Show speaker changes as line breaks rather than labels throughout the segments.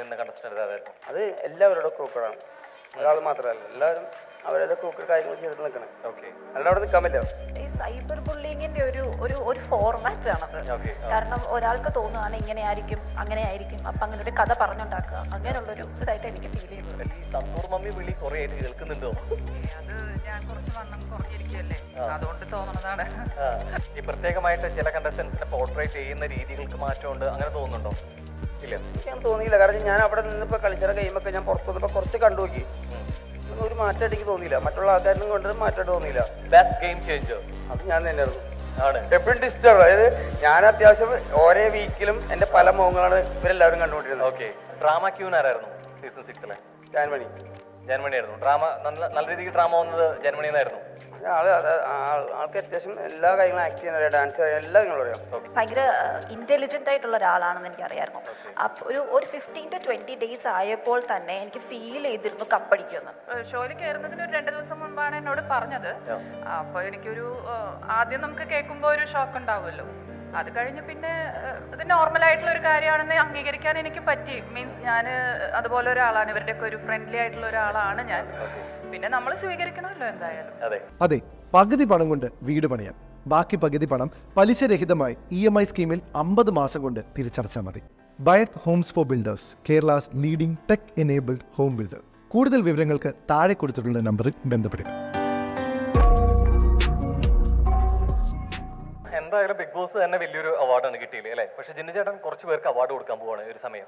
നിന്ന കണ്ടസ്റ്റന്റ് ആരായിരുന്നു?
അത് എല്ലാവരുടെ ക്രൂക്കറാണ്, ഒരാൾ മാത്രമല്ല, എല്ലാവരും അവരുടെ ക്രൂക്കർ കാര്യങ്ങൾ ചെയ്തിട്ട് നിൽക്കണം.
ഓക്കെ,
അല്ലാതെ അവിടെ നിൽക്കാൻ പറ്റില്ല.
ഈ സൈബർ ബുള്ളിങ്ങിന്റെ ഒരു ഫോർമാറ്റ് ആണത്. കാരണം ഒരാൾക്ക് തോന്നുകയാണ് ഇങ്ങനെ ആയിരിക്കും അങ്ങനെ ആയിരിക്കും, അപ്പൊ അങ്ങനെ ഒരു കഥ പറഞ്ഞുണ്ടാക്കുക, അങ്ങനെയുള്ളൊരു ഇതായിട്ട് എനിക്ക് ഫീൽ ചെയ്യുന്നത്.
ഈ സന്തൂർ മമ്മി വിളി കുറെ ആയിട്ട് കേൾക്കുന്നുണ്ടോ?
അത് ഞാൻ കുറച്ച് വണ്ണം കുറഞ്ഞിരിക്കുകയല്ലേ, അതുകൊണ്ട് തോന്നുന്നതാണ്.
ഈ പ്രത്യേകമായിട്ട് ചില കണ്ടസ്റ്റൻസിനെ പോർട്രേറ്റ് ചെയ്യുന്ന രീതികൾക്ക് മാറ്റമുണ്ട്, അങ്ങനെ തോന്നുന്നുണ്ടോ? ഇല്ല,
എനിക്ക് തോന്നിയില്ല. കാരണം ഞാൻ അവിടെ നിന്നിപ്പോൾ കളിച്ച ഗെയിമൊക്കെ ഞാൻ പുറത്തു വന്നപ്പോൾ കുറച്ച് കണ്ടു നോക്കി, ഒരു മാറ്റമായിട്ട് എനിക്ക് തോന്നിയില്ല. മറ്റുള്ള ആൾക്കാരിനും കൊണ്ടൊരു മാറ്റമായിട്ട് തോന്നിയില്ല.
ബെസ്റ്റ് ഗെയിം ചേഞ്ചർ
അത് ഞാൻ തന്നെയായിരുന്നു.
ആണ്
എപ്പോഴും ഡിസ്റ്റർബ്, അതായത് ഞാൻ അത്യാവശ്യം ഓരോ വീക്കിലും എൻ്റെ പല മുഖങ്ങളാണ് ഇവരെല്ലാവരും കണ്ടുകൊണ്ടിരുന്നത്.
ഓക്കെ, ഡ്രാമ ക്യൂൻ ആരായിരുന്നു സീസൺ 6-ലെ?
ജാൻമണി.
ജന്മണി ആയിരുന്നു. ഡ്രാമ നല്ല രീതിക്ക് ഡ്രാമ വന്നത് ജന്മണി എന്നായിരുന്നു.
ആൾക്ക് അത്യാവശ്യം എല്ലാ കാര്യങ്ങളും ആക്ട് ചെയ്യാൻ അറിയാം, ഡാൻസ് അറിയാം, എല്ലാ കാര്യങ്ങളും അറിയാം.
ഭയങ്കര ഇന്റലിജന്റ് ആയിട്ടുള്ള ഒരാളാണെന്ന് എനിക്കറിയായിരുന്നു. അപ്പോൾ ഒരു 15 to 20 ഡേയ്സ് ആയപ്പോൾ തന്നെ എനിക്ക് ഫീൽ ചെയ്തിരുന്നു കപ്പടിക്കുമെന്ന്.
ഷോയിൽ കയറുന്നതിന് ഒരു 2 ദിവസം മുൻപാണ് എന്നോട് പറഞ്ഞത്. അപ്പോൾ എനിക്കൊരു ആദ്യം നമുക്ക് കേൾക്കുമ്പോൾ ഒരു ഷോക്ക് ഉണ്ടാവുമല്ലോ. അത് കഴിഞ്ഞ് പിന്നെ ഇത് നോർമലായിട്ടുള്ള ഒരു കാര്യമാണെന്ന് അംഗീകരിക്കാൻ എനിക്ക് പറ്റി. മീൻസ് ഞാൻ അതുപോലെ ഒരാളാണ്, ഇവരുടെയൊക്കെ ഒരു ഫ്രണ്ട്ലി ആയിട്ടുള്ള ഒരാളാണ് ഞാൻ. പിന്നെ നമ്മൾ സ്വീകരിക്കണമല്ലോ എന്തായാലും.
അതെ, പകുതി പണം കൊണ്ട് വീട് പണിയാം, ബാക്കി പകുതി പണം പലിശരഹിതമായി EMI സ്കീമിൽ 50 മാസം കൊണ്ട് തിരിച്ചടച്ചാൽ മതി. Bayath homes for builders, Kerala's leading tech enabled home builder. കൂടുതൽ വിവരങ്ങൾക്ക് താഴെ കൊടുത്തിട്ടുള്ള നമ്പറിൽ ബന്ധപ്പെടുക.
എന്തായാലും ബിഗ് ബോസ് തന്നെ വലിയൊരു അവാർഡാണ് കിട്ടിയില്ലേ അല്ലേ? പക്ഷെ ജിന്നു ചേട്ടൻ കുറച്ച് പേർക്ക് അവാർഡ് കൊടുക്കാൻ പോവാണ് ഒരു സമയം.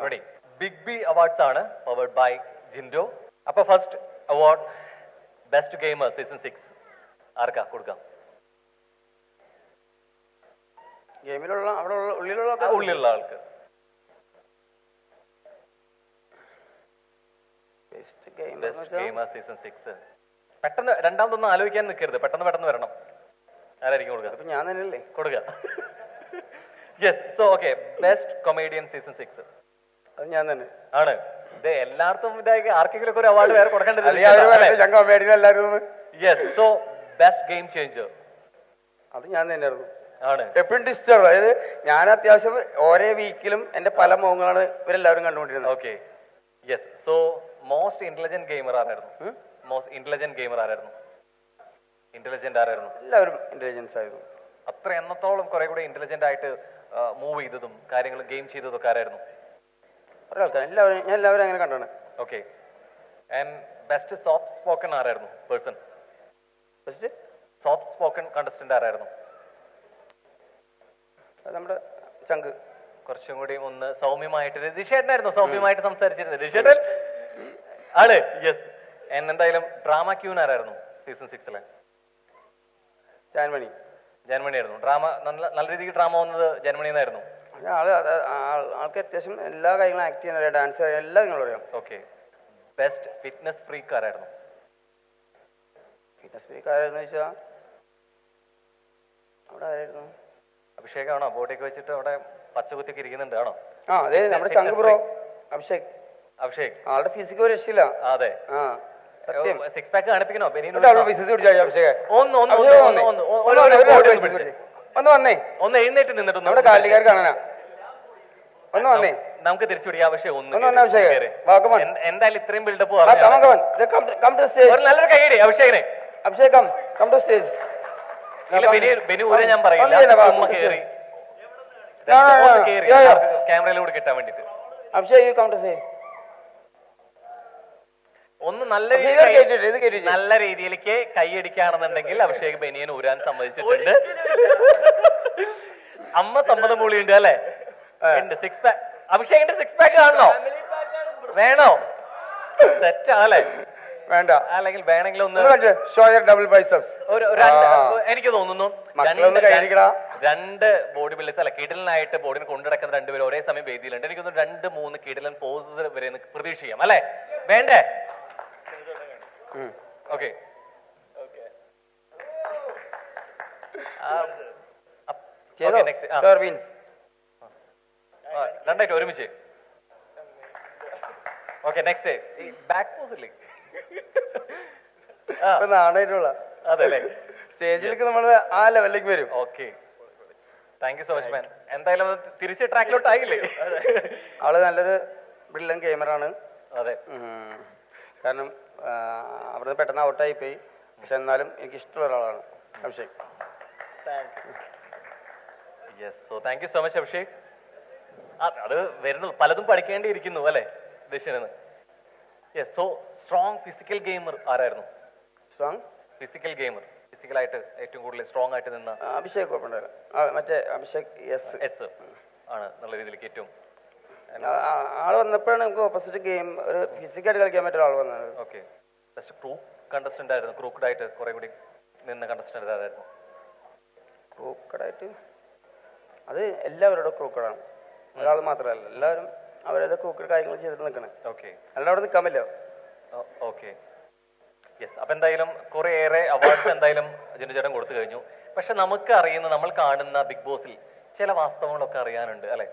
റെഡി? ബിഗ് ബി അവാർഡ്സ് ആണ് പവർഡ് ബൈ ജിൻഡോ. അപ്പൊ first award best gamer season 6 ആർക്കാ കൊടുക്കാം?
ഗെയിമിലുള്ള അവിടെ ഉള്ളിലുള്ള
ആൾക്ക് ബെസ്റ്റ് ഗെയിമർ സീസൺ 6. പെട്ടെന്ന് രണ്ടാമതൊന്നും ആലോചിക്കാൻ നിൽക്കരുത്, പെട്ടെന്ന് വരണം. ആരായിരിക്കും കൊടുക്കുക?
അപ്പൊ ഞാൻ തന്നെയല്ലേ
കൊടുക്കുക? Yes. So okay, best comedian season 6
അത് ഞാൻ തന്നെ
ആണ്. ഇത് എല്ലായിടത്തും ഇതായി ആർക്കെങ്കിലും ഒരു അവാർഡ് വേറെ കൊടുക്കേണ്ടത്. Yes. So best game changer
അത് ഞാൻ തന്നെയായിരുന്നു.
ആണ്.
എപ്പോഴും ഡിസ്റ്റർബ്, അതായത് ഞാൻ അത്യാവശ്യം ഓരോ വീക്കിലും എൻ്റെ പല മുഖങ്ങളാണ് ഇവരെല്ലാവരും കണ്ടുകൊണ്ടിരുന്നത്.
Okay, yes. So most intelligent gamer ആരായിരുന്നു? മോസ്റ്റ് ഇന്റലിജന്റ് ഗെയിമർ ആരായിരുന്നു? ഇന്റലിജന്റ് ആരായിരുന്നു?
എല്ലാവരും ഇന്റലിജൻസ് ആയിരുന്നു.
അത്ര എണ്ണത്തോളം കുറെ കൂടെ ഇന്റലിജന്റ് ആയിട്ട് മൂവ് ചെയ്തതും കാര്യങ്ങൾ ഗെയിം ചെയ്തതൊക്കെ ആരായിരുന്നു?
ഒരാൾക്കാർ ഞാൻ എല്ലാവരും അങ്ങനെ കണ്ടാണ്.
Okay. And best soft spoken ആരായിരുന്നു person?
Best
soft spoken contestant ആരായിരുന്നു?
അത് നമ്മുടെ ചങ്ക്.
കുറച്ചും കൂടി ഒന്ന് സൗമ്യമായിട്ട് രതീഷേട്ടനായിരുന്നു സൗമ്യമായിട്ട് സംസാരിച്ചിരുന്നത്. രതീഷേട്ടൻ ആണ്. യെസ്. എന്തായാലും ഡ്രാമ ക്യൂൻ ആരായിരുന്നു സീസൺ 6-ലെ?
ജാൻമണി.
ജന്മണി ആയിരുന്നു. ഡ്രാമ നല്ല രീതിക്ക് ഡ്രാമ വന്നത് ജന്മണി എന്നായിരുന്നു.
ആൾക്ക് അത്യാവശ്യം എല്ലാ കാര്യങ്ങളും ആക്ട് ചെയ്യാൻ അറിയാം, ഡാൻസ് അറിയാം, എല്ലാ കാര്യങ്ങളും അറിയാം.
ഓക്കെ. ബെസ്റ്റ് ഫിറ്റ്നസ് ഫ്രീക്ക് ആരായിരുന്നു?
ഫിറ്റ്നസ് ഫ്രീക്ക് ആരായിരുന്നു ചോദിച്ചാൽ അവിടെ ആരായിരുന്നു?
അഭിഷേകാണോ? ബോഡിയൊക്കെ വെച്ചിട്ട് അവിടെ പച്ചകുത്തിയൊക്കെ ഇരിക്കുന്നുണ്ട് ആണോ?
ആ അതെ, നമ്മുടെ ചങ്ക് ബ്രോ അഭിഷേക്.
അഭിഷേക്
ആളുടെ ഫിസിക്ക് ഒരു രക്ഷയില്ല.
അതെ. സിക്സ് പാക്ക് കാണിപ്പിക്കണോ? ഒന്ന് എഴുന്നേറ്റ് നിന്നിട്ട്
നമ്മുടെ കാലിക്കാർ കാണാനാ. ഒന്ന് വന്നേ,
നമുക്ക് തിരിച്ചു പിടിക്കാം. അഭിഷേക് എന്തായാലും ഇത്രയും ബിൽഡപ്പ് നല്ലൊരു കൈയടി അഭിഷേകിനെ.
Abhishek come to stage.
ബെനൂരെ ഞാൻ പറയില്ല, ക്യാമറയിലൂടെ കിട്ടാൻ വേണ്ടിട്ട്.
Abhishek come to stage.
ഒന്ന് നല്ല രീതിയിലേക്ക് കൈയടിക്കുകയാണെന്നുണ്ടെങ്കിൽ അഭിഷേക് ബനിയൻ ഊരാൻ സമ്മതിച്ചിട്ടുണ്ട്. അമ്മ സമ്മതം മൂളിയുണ്ട് അല്ലെ? അഭിഷേകിന്റെ 6 പാക്ക് കാണണോ? വേണോ? സെറ്റാണല്ലേ?
വേണ്ട.
അല്ലെങ്കിൽ വേണമെങ്കിൽ ഒന്ന്
ഡബിൾ ബൈസെപ്സ്.
എനിക്ക് തോന്നുന്നു 2 ബോഡി ബിൽഡേഴ്സ് അല്ല, കിടിലനായിട്ട് ബോഡിനെ കൊണ്ടുനടക്കുന്ന 2 പേര് ഒരേ സമയം വേദിയിലുണ്ട്. എനിക്ക് തോന്നുന്നു 2-3 കിടിലൻ പോസ് വരെ പ്രതീക്ഷിക്കാം അല്ലെ? വേണ്ടേ? ഓക്കെ. രണ്ടായിട്ട് ഒരുമിച്ച്. ഓക്കെ, നെക്സ്റ്റ് ബാക്ക് പോസ് ഇല്ലേ?
നാണായിട്ടുള്ള
അതെ,
സ്റ്റേജിലേക്ക് നമ്മൾ ആ ലെവലിലേക്ക് വരും.
Okay, thank you so much മാൻ. എന്തായാലും തിരിച്ച് ട്രാക്കിലോട്ട് ആയില്ലേ?
ആള് നല്ലൊരു ബ്രില്യൻ ഗെയിമറാണ്.
അതെ.
കാരണം അവിടുന്ന് പെട്ടെന്ന് ഔട്ടായി പോയി. പക്ഷെ എന്നാലും എനിക്ക് ഇഷ്ടമുള്ള ഒരാളാണ് Abhishek.
Yes, so thank you so much Abhishek. അത് വരുന്നു, പലതും പഠിക്കേണ്ടിയിരിക്കുന്നു അല്ലേ ദക്ഷിണെന്ന്. Yes, so strong physical gamer ആരായിരുന്നു?
സ്ട്രോങ്
ഫിസിക്കൽ ഗെയിമർ, ഫിസിക്കലായിട്ട് ഏറ്റവും കൂടുതൽ സ്ട്രോങ് ആയിട്ട് നിന്ന
അഭിഷേക് കുഴപ്പമുണ്ടായില്ല. മറ്റേ അഭിഷേക് എസ്
ആണ് എന്നുള്ള രീതിയിലേക്ക് ഏറ്റവും
ആള് വന്നപ്പോഴാണ് നമുക്ക് ഓപ്പോസിറ്റ് ഗെയിം ഒരു ഫിസിക്കായിട്ട് കളിക്കാൻ പറ്റിയ ആൾ വന്നത്.
ഓക്കെ. ബെസ്റ്റ് ക്രൂ കണ്ടസ്റ്റന്റ് ആയിരുന്നു, ക്രൂക്കഡ് ആയിട്ട് കുറെ കൂടി നിന്ന കണ്ടസ്റ്റന്റ് ആരായിരുന്നു?
ക്രൂക്കഡായിട്ട് അത് എല്ലാവരുടെ ക്രൂക്കഡാണ്, ഒരാൾ മാത്രമല്ല, എല്ലാവരും അവരേത് ക്രൂക്കഡ് കാര്യങ്ങൾ ചെയ്തിട്ട് നിൽക്കണേ.
ഓക്കെ.
അല്ലാതെ അവിടെ നിൽക്കാൻ പറ്റില്ല.
ഓക്കെ. യെസ്, അപ്പൊ എന്തായാലും കുറേയേറെ അവാർഡ്സ് എന്തായാലും ജിൻഡോ ചേട്ടൻ കൊടുത്തു കഴിഞ്ഞു. പക്ഷെ നമുക്ക് അറിയുന്ന, നമ്മൾ കാണുന്ന ബിഗ് ബോസിൽ ചില വാസ്തവങ്ങളൊക്കെ അറിയാനുണ്ട് അല്ലെ.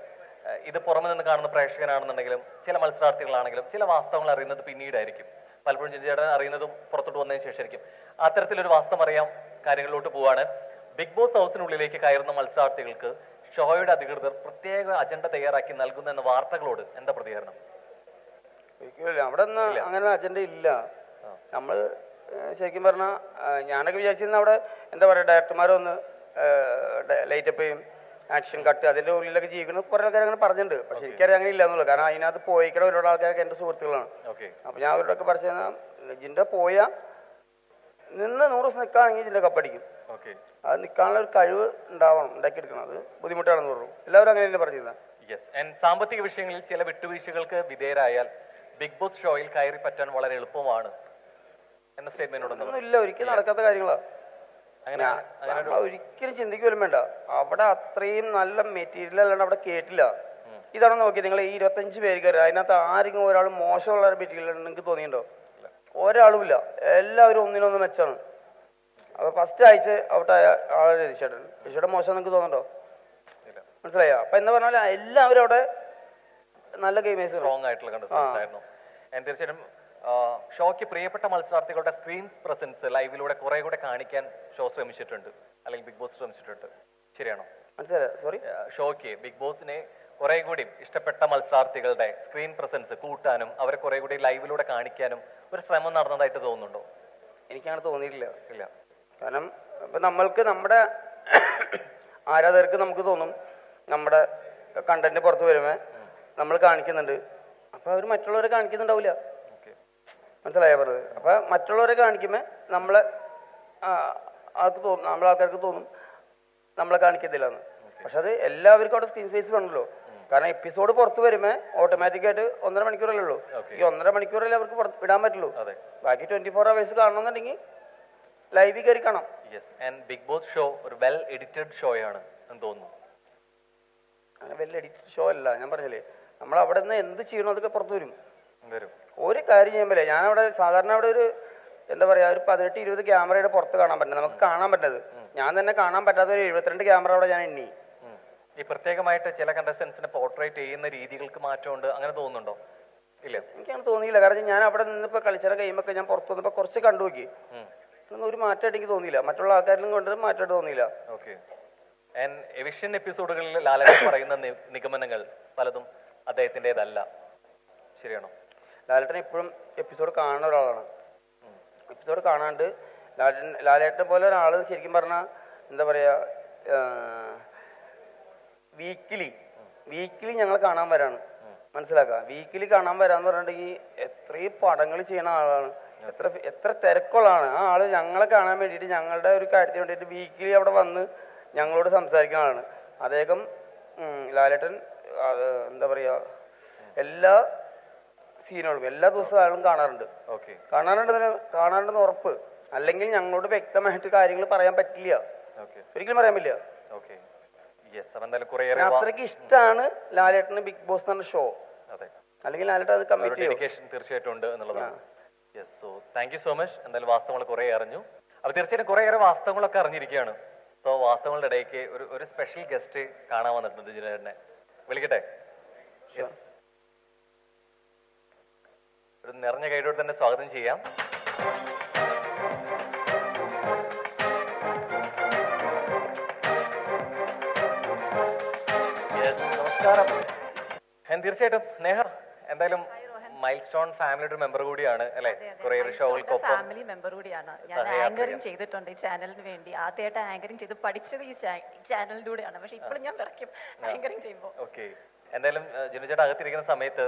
ഇത് പുറമെ നിന്ന് കാണുന്ന പ്രേക്ഷകനാണെന്നുണ്ടെങ്കിലും ചില മത്സരാർത്ഥികളാണെങ്കിലും ചില വാസ്തവങ്ങൾ അറിയുന്നത് പിന്നീടായിരിക്കും. പലപ്പോഴും ജിൻഡോ ചേട്ടൻ അറിയുന്നതും പുറത്തോട്ട് വന്നതിന് ശേഷമായിരിക്കും. അത്തരത്തിലൊരു വാസ്തവം അറിയാം കാര്യങ്ങളിലോട്ട് പോവാണ്. ബിഗ് ബോസ് ഹൗസിനുള്ളിലേക്ക് കയറുന്ന മത്സരാർത്ഥികൾക്ക് ഷോയുടെ അധികൃതർ പ്രത്യേക അജണ്ട തയ്യാറാക്കി നൽകുന്ന എന്ന വാർത്തകളോട് എന്താ പ്രതികരണം?
ഒരിക്കലും അവിടെ ഒന്നും അങ്ങനെ അജണ്ട ഇല്ല. നമ്മൾ ശരിക്കും പറഞ്ഞാൽ ഞാനൊക്കെ വിചാരിച്ചിരുന്ന അവിടെ എന്താ പറയുക, ഡയറക്ടർമാരൊന്ന് ലൈറ്റപ്പ് ചെയ്യും, ആക്ഷൻ കട്ട്, അതിൻ്റെ ഉള്ളിലൊക്കെ ജീവിക്കുന്ന കുറേ ആൾക്കാർ അങ്ങനെ പറഞ്ഞിട്ടുണ്ട്. പക്ഷെ എനിക്കറിയാം അങ്ങനെ ഇല്ല എന്നുള്ളത്. കാരണം അതിനകത്ത് പോയിക്കണ ഒരുപാട് ആൾക്കാരൊക്കെ എൻ്റെ സുഹൃത്തുക്കളാണ്. അപ്പോൾ ഞാൻ അവരോടൊക്കെ പറഞ്ഞു ജിൻഡോ പോയാൽ നിന്ന് 100 ദിവസം നിൽക്കുകയാണെങ്കിൽ ജിൻഡോ കപ്പടിക്കും. അത് നിൽക്കാനുള്ള ഒരു കഴിവ് ഉണ്ടാവണം, ഉണ്ടാക്കിയെടുക്കണം. അത് ബുദ്ധിമുട്ടാണെന്ന് പറഞ്ഞു. എല്ലാവരും അങ്ങനെ തന്നെ പറഞ്ഞിരുന്നത്.
യെസ്, ആൻഡ് സാമ്പത്തിക വിഷയങ്ങളിൽ ചില വിട്ടുവീഴ്ചകൾക്ക് വിധേയരായാൽ ബിഗ് ബോസ് ഷോയിൽ കയറി പറ്റാൻ വളരെ എളുപ്പമാണ് എന്ന സ്റ്റേറ്റ്മെന്റ്
ഇല്ല, ഒരിക്കലും നടക്കാത്ത കാര്യങ്ങളാണ്. ഒരിക്കലും ചിന്തിക്കുമല്ലോ വേണ്ട. അവിടെ അത്രയും നല്ല മെറ്റീരിയൽ അല്ലാണ്ട് അവിടെ കേട്ടില്ല. ഇതാണ് നോക്കി നിങ്ങൾ ഈ 25 പേര് കയറി, അതിനകത്ത് ആരെങ്കിലും ഒരാൾ മോശമുള്ള മെറ്റീരിയൽ നിങ്ങൾക്ക് തോന്നിയിട്ടുണ്ടോ? ഒരാളും ഇല്ല, എല്ലാവരും ഒന്നിനൊന്ന് മെച്ചാണ്. അപ്പൊ ഫസ്റ്റ് ആഴ്ച ഔട്ടായ ആളെ രജിച്ചേട്ടൻ മോശം നിങ്ങൾക്ക് തോന്നുന്നുണ്ടോ? മനസ്സിലായോ? അപ്പൊ എന്താ പറഞ്ഞാൽ എല്ലാവരും അവിടെ നല്ല ഗെയിമേഴ്സ്,
സ്ട്രോങ് ആയിട്ടുള്ള കണ്ടസ്റ്റൻസ് ആയിരുന്നു. തീർച്ചയായിട്ടും ഷോയ്ക്ക് പ്രിയപ്പെട്ട മത്സരാർത്ഥികളുടെ സ്ക്രീൻ പ്രസൻസ് ലൈവിലൂടെ കുറെ കൂടെ കാണിക്കാൻ ഷോ ശ്രമിച്ചിട്ടുണ്ട്, അല്ലെങ്കിൽ ബിഗ് ബോസ് ശ്രമിച്ചിട്ടുണ്ട്. ശരിയാണോ?
മനസ്സിലായോ? സോറി,
ഷോയ്ക്ക് ബിഗ് ബോസിനെ കുറെ കൂടി ഇഷ്ടപ്പെട്ട മത്സരാർത്ഥികളുടെ സ്ക്രീൻ പ്രസൻസ് കൂട്ടാനും അവരെ കുറെ കൂടി ലൈവിലൂടെ കാണിക്കാനും ഒരു ശ്രമം നടന്നതായിട്ട് തോന്നുന്നുണ്ടോ?
എനിക്കങ്ങനെ തോന്നിയിട്ടില്ല. ഇല്ല. കാരണം ഇപ്പം നമ്മൾക്ക് നമ്മുടെ ആരാധകർക്ക് നമുക്ക് തോന്നും നമ്മുടെ കണ്ടന്റ് പുറത്ത് വരുമ്പോൾ നമ്മൾ കാണിക്കുന്നുണ്ട്, അപ്പോൾ അവർ മറ്റുള്ളവരെ കാണിക്കുന്നുണ്ടാവില്ല. മനസ്സിലായോ പറഞ്ഞത്? അപ്പം മറ്റുള്ളവരെ കാണിക്കുമ്പോൾ നമ്മളെ ആൾക്കാർക്ക് തോന്നും നമ്മളെ കാണിക്കത്തില്ല എന്ന്. പക്ഷെ അത് എല്ലാവർക്കും അവിടെ സ്ക്രീൻ സ്പേസ് വേണമല്ലോ. കാരണം എപ്പിസോഡ് പുറത്ത് വരുമ്പോൾ ഓട്ടോമാറ്റിക്കായിട്ട് 1.5 മണിക്കൂറല്ലേ ഉള്ളൂ. ഈ 1.5 മണിക്കൂറല്ലേ അവർക്ക് വിടാൻ പറ്റുള്ളൂ. ബാക്കി 24 hours കാണണമെന്നുണ്ടെങ്കിൽ ലൈവിൽ കയറി കാണാം.
ബിഗ് ബോസ് ഷോ ഒരു വെൽ എഡിറ്റഡ് ഷോയാണ് എന്ന് തോന്നുന്നു.
അങ്ങനെ വെൽ എഡിറ്റഡ് ഷോ അല്ല, ഞാൻ പറഞ്ഞില്ലേ, നമ്മൾ അവിടെ നിന്ന് എന്ത് ചെയ്യണോ അതൊക്കെ പുറത്ത് വരും. ഒരു കാര്യം ചെയ്യുമ്പോഴേ ഞാനവിടെ സാധാരണ അവിടെ ഒരു എന്താ പറയാ ഒരു 18-20 ക്യാമറയുടെ പുറത്ത് കാണാൻ പറ്റുന്നത്, നമുക്ക് കാണാൻ പറ്റുന്നത്. ഞാൻ തന്നെ കാണാൻ പറ്റാത്ത ഒരു 72 ക്യാമറ അവിടെ ഞാൻ എണ്ണി.
ഈ പ്രത്യേകമായിട്ട് ചില കണ്ടസ്റ്റൻസിനെ പോർട്രേറ്റ് ചെയ്യുന്ന രീതികൾക്ക് മാറ്റമുണ്ട്, അങ്ങനെ തോന്നുന്നുണ്ടോ? ഇല്ല,
എനിക്കങ്ങനെ തോന്നിയില്ല. കാരണം ഞാൻ അവിടെ നിന്നിപ്പോൾ കളിച്ചിറ ഗെയിമൊക്കെ ഞാൻ പുറത്തു വന്നപ്പോൾ കുറച്ച് കണ്ടു നോക്കി, ഒരു മാറ്റമായിട്ട് എനിക്ക് തോന്നിയില്ല. മറ്റുള്ള ആൾക്കാരിലും കൊണ്ട് മാറ്റമായിട്ട് തോന്നിയില്ല.
ഓക്കെ. എവിക്ഷൻ എപ്പിസോഡുകളിൽ ലാലേട്ടൻ പറയുന്ന നിഗമനങ്ങൾ പലതും അദ്ദേഹത്തിൻ്റെതല്ല, ശരിയാണോ?
ലാലേട്ടൻ എപ്പോഴും എപ്പിസോഡ് കാണുന്ന ഒരാളാണ്. എപ്പിസോഡ് കാണാണ്ട് ലാലേട്ടനെ പോലെ ഒരാൾ ശരിക്കും പറഞ്ഞാൽ എന്താ പറയുക, വീക്കിലി ഞങ്ങൾ കാണാൻ വരാണ്. മനസ്സിലാക്കുക, വീക്കിലി കാണാൻ വരാന്ന് പറഞ്ഞിട്ടുണ്ടെങ്കിൽ എത്രയും പടങ്ങൾ ചെയ്യുന്ന ആളാണ്, എത്ര തിരക്കുള്ള ആളാണ്. ആ ആള് ഞങ്ങളെ കാണാൻ വേണ്ടിയിട്ട് ഞങ്ങളുടെ ഒരു കാര്യത്തിന് വേണ്ടിയിട്ട് വീക്കിലി അവിടെ വന്ന് ഞങ്ങളോട് സംസാരിക്കുന്ന ആളാണ് അദ്ദേഹം. ലാലേട്ടൻ എന്താ പറയുക, എല്ലാ സീനുകളും എല്ലാ ദിവസവും ആളും കാണാറുണ്ട്. കാണാറുണ്ടെന്ന് ഉറപ്പ്. അല്ലെങ്കിൽ ഞങ്ങളോട് വ്യക്തമായിട്ട് കാര്യങ്ങൾ പറയാൻ പറ്റില്ല, ഒരിക്കലും പറയാൻ പറ്റില്ല. അത്രയ്ക്ക് ഇഷ്ടമാണ് ലാലേട്ടന് ബിഗ് ബോസ് എന്ന ഷോ. അല്ലെങ്കിൽ ലാലേട്ടൻ അത് കമ്മിറ്റ്
തീർച്ചയായിട്ടും ഉണ്ട് എന്നുള്ളതാണ്. Thank you so much. എന്തായാലും വാസ്തവങ്ങൾ കുറെ അറിഞ്ഞു. അപ്പൊ തീർച്ചയായിട്ടും കുറേയേറെ വാസ്തവങ്ങളൊക്കെ അറിഞ്ഞിരിക്കുകയാണ്. സോ വാസ്തവങ്ങളുടെ ഇടയ്ക്ക് ഒരു സ്പെഷ്യൽ ഗസ്റ്റ് കാണാൻ വന്നിട്ടുണ്ട്. ജിനേട്ടനെ വിളിക്കട്ടെ? ഒരു നിറഞ്ഞ കൈയോടെ തന്നെ സ്വാഗതം ചെയ്യാം. നമസ്കാരം. തീർച്ചയായിട്ടും നേഹ, എന്തായാലും മൈൽ സ്റ്റോൺ ഫാമിലിയുടെ ഒരു മെമ്പർ കൂടിയാണ് അല്ലെ? കുറേയേറെ ഷോകൾക്കൊപ്പം
ഫാമിലി മെമ്പർ കൂടിയാണ്. ഞാൻ ആങ്കറിങ് ചെയ്തിട്ടുണ്ട് ഈ ചാനലിന് വേണ്ടി. ആദ്യമായിട്ട് ആങ്കറിങ് ചെയ്ത് പഠിച്ചത് ഈ ചാനലിലൂടെയാണ്. പക്ഷെ ഇപ്പോഴും ഞാൻ വിറയ്ക്കും ആങ്കറിങ് ചെയ്യുമ്പോൾ.
ഓക്കെ, എന്തായാലും ജിനു ചേട്ടാ അകത്തിരിക്കുന്ന സമയത്ത്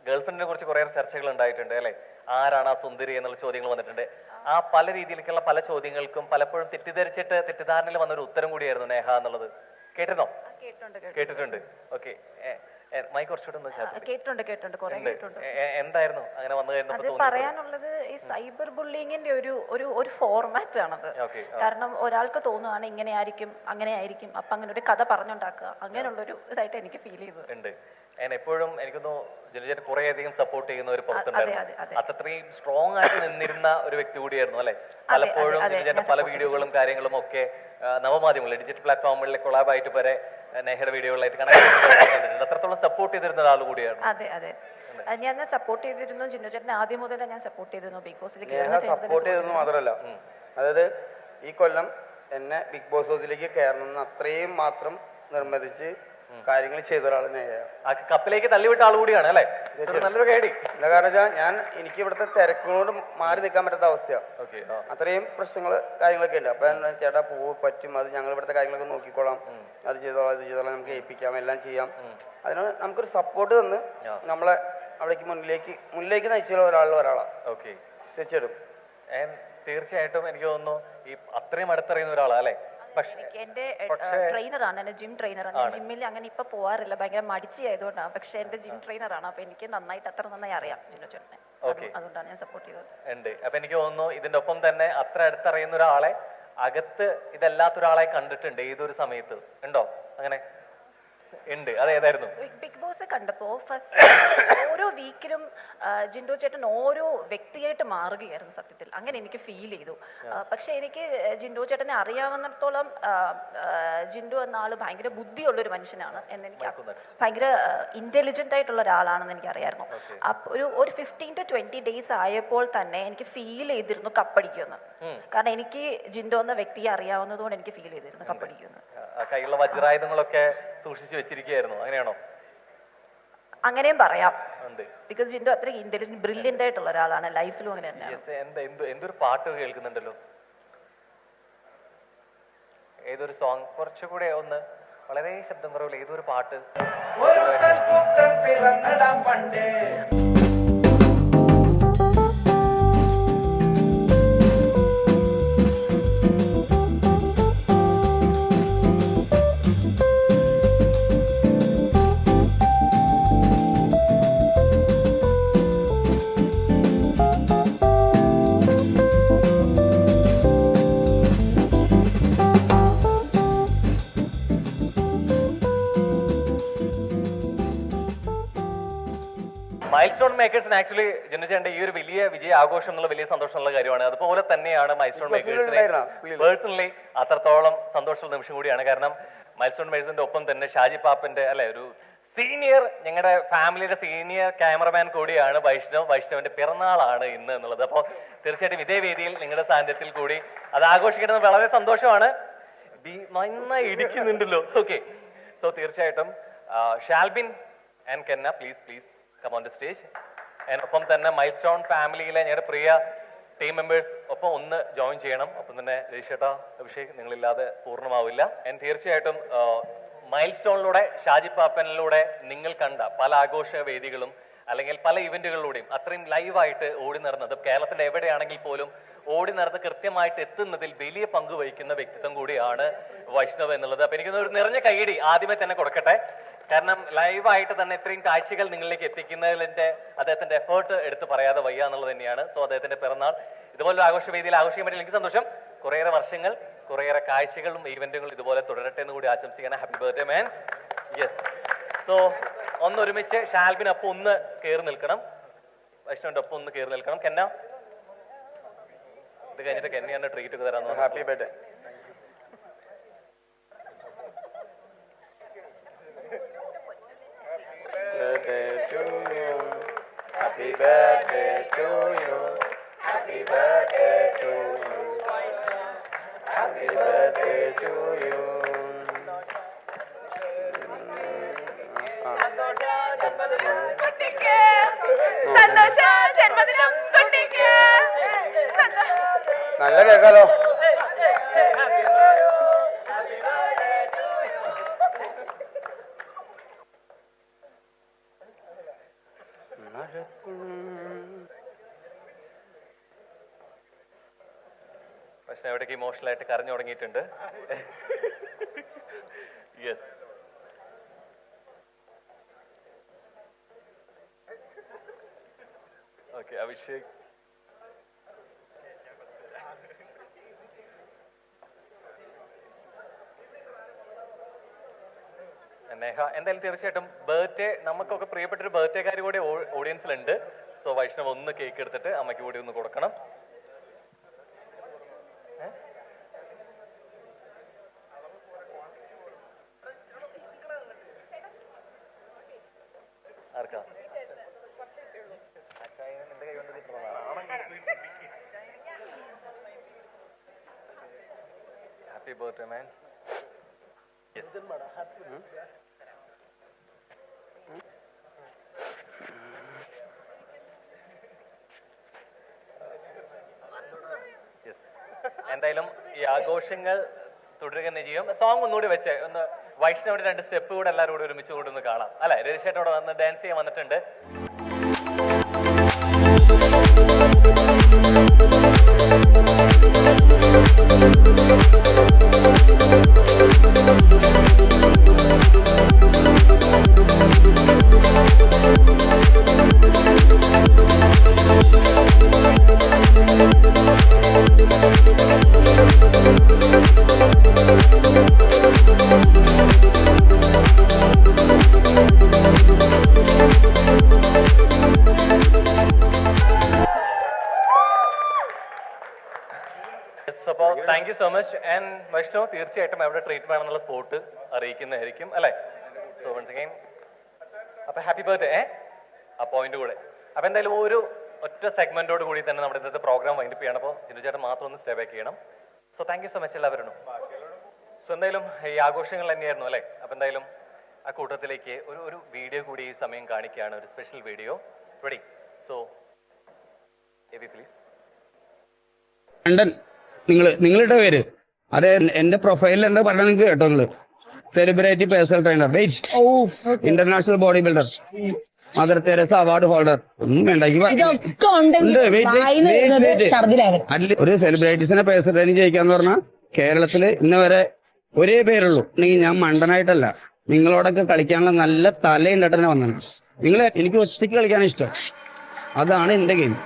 ഗേൾഫ്രണ്ടിനെ കുറിച്ച് കുറേയേറെ ചർച്ചകൾ ഉണ്ടായിട്ടുണ്ട് അല്ലെ? ആരാണ് ആ സുന്ദരി എന്നുള്ള ചോദ്യങ്ങൾ വന്നിട്ടുണ്ട്. ആ പല രീതിയിലേക്കുള്ള പല ചോദ്യങ്ങൾക്കും പലപ്പോഴും തെറ്റിദ്ധാരണയിൽ വന്നൊരു ഉത്തരം കൂടിയായിരുന്നു നേഹ എന്നുള്ളത്. കേട്ടിരുന്നോ? കേട്ടിട്ടുണ്ട്. ഓക്കെ, മൈക്ക് കുറച്ചുകൂടെ
കേട്ടിട്ടുണ്ട് കുറെ കേട്ടിട്ടുണ്ട്.
എന്തായിരുന്നു അങ്ങനെ വന്നു
അത് പറയാനുള്ളത് ഈ സൈബർ ബുള്ളിങ്ങിന്റെ ഒരു ഫോർമാറ്റ് ആണത്. കാരണം ഒരാൾക്ക് തോന്നുകയാണ് ഇങ്ങനെ ആയിരിക്കും അങ്ങനെ ആയിരിക്കും, അപ്പൊ അങ്ങനെ ഒരു കഥ പറഞ്ഞുണ്ടാക്കുക, അങ്ങനെയുള്ളൊരു ഇതായിട്ട് എനിക്ക് ഫീൽ ചെയ്തത്.
എപ്പോഴും എനിക്കൊന്നു ജിനുചേട്ടൻ കുറെ അധികം സപ്പോർട്ട് ചെയ്യുന്ന ഒരു പുറത്തുണ്ടായിരുന്നു. അത്രയും സ്ട്രോങ് ആയിട്ട് നിന്നിരുന്ന ഒരു വ്യക്തി കൂടിയായിരുന്നു അല്ലെ? പലപ്പോഴും ജിനുചേട്ടൻ പല വീഡിയോകളും കാര്യങ്ങളും ഒക്കെ നവമാധ്യമങ്ങളിൽ ഡിജിറ്റൽ പ്ലാറ്റ്ഫോമുകളിലെ കൊളാബായിട്ട് വരെ നേഹയുടെ വീഡിയോകളായിട്ട് കണക്ട് അത്രത്തോളം സപ്പോർട്ട് ചെയ്തിരുന്ന ഒരാൾ കൂടിയാണ്.
അതെ ഞാൻ സപ്പോർട്ട് ചെയ്തിരുന്നു. ജിനു ചേട്ടൻ ആദ്യം മുതലേ ഞാൻ സപ്പോർട്ട് ചെയ്തിരുന്നു. ബിഗ് ബോസിലേക്ക്
സപ്പോർട്ട് ചെയ്തെന്ന് മാത്രമല്ല, അതായത് ഈ കൊല്ലം എന്നെ ബിഗ് ബോസ് ഹൗസിലേക്ക് കയറണമെന്ന് അത്രയും മാത്രം നിർബന്ധിച്ച് കാര്യങ്ങൾ ചെയ്ത ഒരാളെ
കപ്പിലേക്ക് തള്ളിവിട്ട ആൾ കൂടിയാണ് അല്ലെ? നല്ലൊരു കേടി.
എന്താ കാരണം വെച്ചാൽ എനിക്ക് ഇവിടുത്തെ തിരക്കിനോട് മാറി നിൽക്കാൻ പറ്റാത്ത അവസ്ഥയാണ്. അത്രയും പ്രശ്നങ്ങൾ കാര്യങ്ങളൊക്കെ ഉണ്ട്. അപ്പൊ ചേട്ടാ പറ്റും, അത് ഞങ്ങൾ ഇവിടുത്തെ കാര്യങ്ങളൊക്കെ നോക്കിക്കോളാം, അത് ചെയ്തോളാം ഇത് ചെയ്തോളാം, നമുക്ക് ഏൽപ്പിക്കാം, എല്ലാം ചെയ്യാം. അതിന് നമുക്കൊരു സപ്പോർട്ട് തന്ന് നമ്മളെ അവിടേക്ക് മുന്നിലേക്ക് നയിച്ചുള്ള ഒരാളാണ്.
ഓക്കെ,
തീർച്ചയായിട്ടും
എനിക്ക് തോന്നുന്നു ഈ അത്രയും അടുത്തറിയുന്ന ഒരാളാ അല്ലെ?
എന്റെ ട്രെയിനറാണ്, എന്റെ ജിം ട്രെയിനറാണ്. ഞാൻ ജിമ്മിൽ അങ്ങനെ ഇപ്പൊ പോവാറില്ല, ഭയങ്കര മടിച്ചായതുകൊണ്ടാണ്. പക്ഷെ എന്റെ ജിം ട്രെയിനറാണ്. അപ്പൊ എനിക്ക് അത്ര നന്നായി അറിയാം ജിനു ചേട്ടനെ. അതുകൊണ്ടാണ് ഞാൻ സപ്പോർട്ട് ചെയ്തത്.
അപ്പൊ എനിക്ക് തോന്നുന്നു ഇതിന്റെ ഒപ്പം തന്നെ അത്ര അടുത്തറിയുന്ന ഒരാളെ അകത്ത് ഇതല്ലാത്ത ഒരാളെ കണ്ടിട്ടുണ്ട് ഏതൊരു സമയത്ത് ഉണ്ടോ? അങ്ങനെ ഉണ്ട്. അതേതായിരുന്നു?
ബിഗ് ബോസ് കണ്ടപ്പോ ഫസ്റ്റ് ഓരോ വീക്കിലും ജിൻഡോ ചേട്ടൻ ഓരോ വ്യക്തിയായിട്ട് മാറുകയായിരുന്നു സത്യത്തിൽ. അങ്ങനെ എനിക്ക് ഫീൽ ചെയ്തു. പക്ഷെ എനിക്ക് ജിൻഡോ ചേട്ടനെ അറിയാവുന്നിടത്തോളം ജിൻഡോ എന്ന ആള് ഭയങ്കര ബുദ്ധിയുള്ളൊരു മനുഷ്യനാണ് എന്നെനിക്ക്, ഭയങ്കര ഇന്റലിജന്റ് ആയിട്ടുള്ള ഒരാളാണെന്ന് എനിക്ക് അറിയായിരുന്നു. ഒരു 15 to 20 days ആയപ്പോൾ തന്നെ എനിക്ക് ഫീൽ ചെയ്തിരുന്നു കപ്പടിക്കുമെന്ന്. കാരണം എനിക്ക് ജിൻഡോ എന്ന വ്യക്തിയെ അറിയാവുന്നതുകൊണ്ട് എനിക്ക് ഫീൽ ചെയ്തിരുന്നു കപ്പടിക്കുമെന്ന്.
കയ്യിലുള്ള വജ്രായുധങ്ങളൊക്കെ സൂക്ഷിച്ചു വെച്ചിരിക്കുകയായിരുന്നു, അങ്ങനെയാണോ?
അങ്ങനെയും പറയാം. ബിക്കോസ് ജിൻഡോ അത്ര ഇന്റലിജന്റ് ബ്രില്യന്റ് ആയിട്ടുള്ള ഒരാളാണ്. ലൈഫിലും അങ്ങനെ തന്നെയാണ്.
എന്തൊരു പാട്ട് കേൾക്കുന്നുണ്ടല്ലോ, ഏതൊരു സോങ്, കുറച്ചുകൂടെ ഒന്ന് വളരെ ശബ്ദം കുറവില്ല, ഏതൊരു പാട്ട്. മൈൽ സ്റ്റോൺ മേക്കേഴ്സിന് ആക്ച്വലി ജിനുചേട്ടന്റെ ഈ ഒരു വലിയ വിജയ ആഘോഷം എന്നുള്ള വലിയ സന്തോഷമുള്ള കാര്യമാണ്. അതുപോലെ തന്നെയാണ് മൈൽ സ്റ്റോൺ മേക്കേഴ്സിനെ പേഴ്സണലി അത്രത്തോളം സന്തോഷമുള്ള നിമിഷം കൂടിയാണ്. കാരണം മൈൽ സ്റ്റോൺ മേക്കേഴ്സിന്റെ ഒപ്പം തന്നെ ഷാജി പാപ്പന്റെ അല്ലെ ഒരു സീനിയർ, ഞങ്ങളുടെ ഫാമിലിയുടെ സീനിയർ ക്യാമറമാൻ കൂടിയാണ് വൈഷ്ണവിന്റെ പിറന്നാളാണ് ഇന്ന് എന്നുള്ളത്. അപ്പോൾ തീർച്ചയായിട്ടും ഇതേ വേദിയിൽ നിങ്ങളുടെ സാന്നിധ്യത്തിൽ കൂടി അത് ആഘോഷിക്കുന്നത് വളരെ സന്തോഷമാണ്. നന്നായി ഇടിക്കുന്നുണ്ടല്ലോ. ഓക്കെ, സോ തീർച്ചയായിട്ടും Shalbin and Kenna please come on the stage. ഒപ്പം തന്നെ മൈൽ സ്റ്റോൺ ഫാമിലിയിലെ ഞങ്ങളുടെ പ്രിയ ടീം മെമ്പേഴ്സ് ഒപ്പം ഒന്ന് ജോയിൻ ചെയ്യണം. ഒപ്പം തന്നെ രജിഷേട്ടാ, അഭിഷേക്, നിങ്ങളില്ലാതെ പൂർണ്ണമാവില്ല. തീർച്ചയായിട്ടും മൈൽ സ്റ്റോണിലൂടെ ഷാജി പാപ്പനിലൂടെ നിങ്ങൾ കണ്ട പല ആഘോഷ വേദികളും അല്ലെങ്കിൽ പല ഇവന്റുകളിലൂടെയും അത്രയും ലൈവായിട്ട് ഓടി നടന്നത് കേരളത്തിന്റെ എവിടെയാണെങ്കിൽ പോലും ഓടി നടന്ന് കൃത്യമായിട്ട് എത്തുന്നതിൽ വലിയ പങ്ക് വഹിക്കുന്ന വ്യക്തിത്വം കൂടിയാണ് വൈഷ്ണവ് എന്നുള്ളത്. അപ്പൊ എനിക്കൊന്ന് ഒരു നിറഞ്ഞ കൈയടി ആദ്യമേ തന്നെ കൊടുക്കട്ടെ. കാരണം ലൈവായിട്ട് തന്നെ ഇത്രയും കാഴ്ചകൾ നിങ്ങളിലേക്ക് എത്തിക്കുന്നതിന്റെ അദ്ദേഹത്തിന്റെ എഫേർട്ട് എടുത്ത് പറയാതെ വയ്യ എന്നുള്ളത് തന്നെയാണ്. സോ അദ്ദേഹത്തിന്റെ പിറന്നാൾ ഇതുപോലൊരു ആഘോഷവേദിയിൽ ആഘോഷിക്കാൻ പറ്റിയ എനിക്ക് സന്തോഷം. കുറേയേറെ വർഷങ്ങൾ, കുറേയേറെ കാഴ്ചകളും ഈവന്റുകളും ഇതുപോലെ തുടരട്ടെ എന്ന് കൂടി ആശംസിക്കാൻ. ഹാപ്പി ബർത്ത്ഡേ മാൻ. യെസ്. സോ ഒന്നൊരുമിച്ച് ഷാൽബിനൊപ്പം ഒന്ന് കയറി നിൽക്കണം, വൈഷ്ണവിന്റെ ഒപ്പം ഒന്ന് കയറി നിൽക്കണം. കെന്ന, ഇത് കഴിഞ്ഞിട്ട് കെന്നയാണ് ട്രീറ്റ് ഒക്കെ തരാൻ. Happy birthday.
Happy birthday to you. Happy birthday to you. Happy birthday to you.
സന്തോഷ ജന്മദിന കുട്ടിക്ക്
കേക്കാലോ.
പക്ഷെ എവിടേക്ക് ഇമോഷണൽ ആയിട്ട് കരഞ്ഞു തുടങ്ങിയിട്ടുണ്ട്. Yes, okay. അഭിഷേക്, നേഹ, എന്തായാലും തീർച്ചയായിട്ടും ബർത്ത്ഡേ നമുക്കൊക്കെ പ്രിയപ്പെട്ട ഒരു ബർത്ത്ഡേക്കാരി കൂടെ ഓഡിയൻസിലുണ്ട്. സോ വൈഷ്ണവ് ഒന്ന് കേക്ക് എടുത്തിട്ട് അമ്മയ്ക്ക് കൂടി ഒന്ന് കൊടുക്കണം. ആർക്കാ? നിന്റെ കൈ കൊണ്ട് ഹാപ്പി ബർത്ത്ഡേ മാൻ. എന്തായാലും ഈ ആഘോഷങ്ങൾ തുടരുക തന്നെ ചെയ്യും. സോങ് ഒന്നുകൂടി വെച്ച് ഒന്ന് വൈഷ്ണവിന്റെ 2 സ്റ്റെപ്പ് കൂടെ എല്ലാവരും കൂടി ഒരുമിച്ച് കൂടി ഒന്ന് കാണാം അല്ലെ. രജിഷേട്ടോടെ വന്ന് ഡാൻസ് ചെയ്യാൻ വന്നിട്ടുണ്ട്. അപ്പോൾ thank you so much. And Vaishnav, തീർച്ചയായിട്ടും അവിടെ ട്രീറ്റ് വേണമെന്നുള്ള സ്പോട്ട് അറിയിക്കുന്നതായിരിക്കും അല്ലേ. സോ വൺസ് അഗൈൻ അപ്പൊ ഹാപ്പി ബർത്ത്ഡേ. ആ പോയിന്റ് കൂടെ. അപ്പൊ എന്തായാലും ഒരു ഒറ്റ സെഗ്മെന്റോട് കൂടി തന്നെ നമ്മുടെ ഇന്നത്തെ പ്രോഗ്രാം വൈൻഡപ്പ് ചെയ്യണം. അപ്പോൾ ജിനു ചേട്ടൻ മാത്രം ഒന്ന് സ്റ്റേ ബാക്ക് ചെയ്യണം. So thank you so much എല്ലാവരും. സോ എന്തായാലും ഈ ആഘോഷങ്ങൾ തന്നെയായിരുന്നു അല്ലേ. അപ്പൊ എന്തായാലും ആ കൂട്ടത്തിലേക്ക് ഒരു വീഡിയോ കൂടി ഈ സമയം കാണിക്കുകയാണ്, ഒരു സ്പെഷ്യൽ വീഡിയോ. റെഡി? സോ എബി പ്ലീസ്.
ലണ്ടൻ നിങ്ങളുടെ പേര് അത് എന്റെ പ്രൊഫൈലിൽ എന്താ പറഞ്ഞ നിങ്ങൾക്ക് കേട്ടോ. നിങ്ങള് celebrity personal trainer, international body builder, Mother Teresa award holder. ഒന്നും വേണ്ട. ഒരു സെലിബ്രിറ്റീസിനെ പേഴ്സണൽ ട്രെയിനിങ് ചെയ്യിക്കാന്ന് പറഞ്ഞാൽ കേരളത്തില് ഇന്ന് വരെ ഒരേ പേരുള്ളൂ. അല്ലെങ്കിൽ ഞാൻ മണ്ടനായിട്ടല്ല, നിങ്ങളോടൊക്കെ കളിക്കാനുള്ള നല്ല തലയുണ്ടായിട്ട് തന്നെ വന്നത്. എനിക്ക് ഒറ്റയ്ക്ക് കളിക്കാൻ ഇഷ്ടം. അതാണ് എന്റെ ഗെയിം.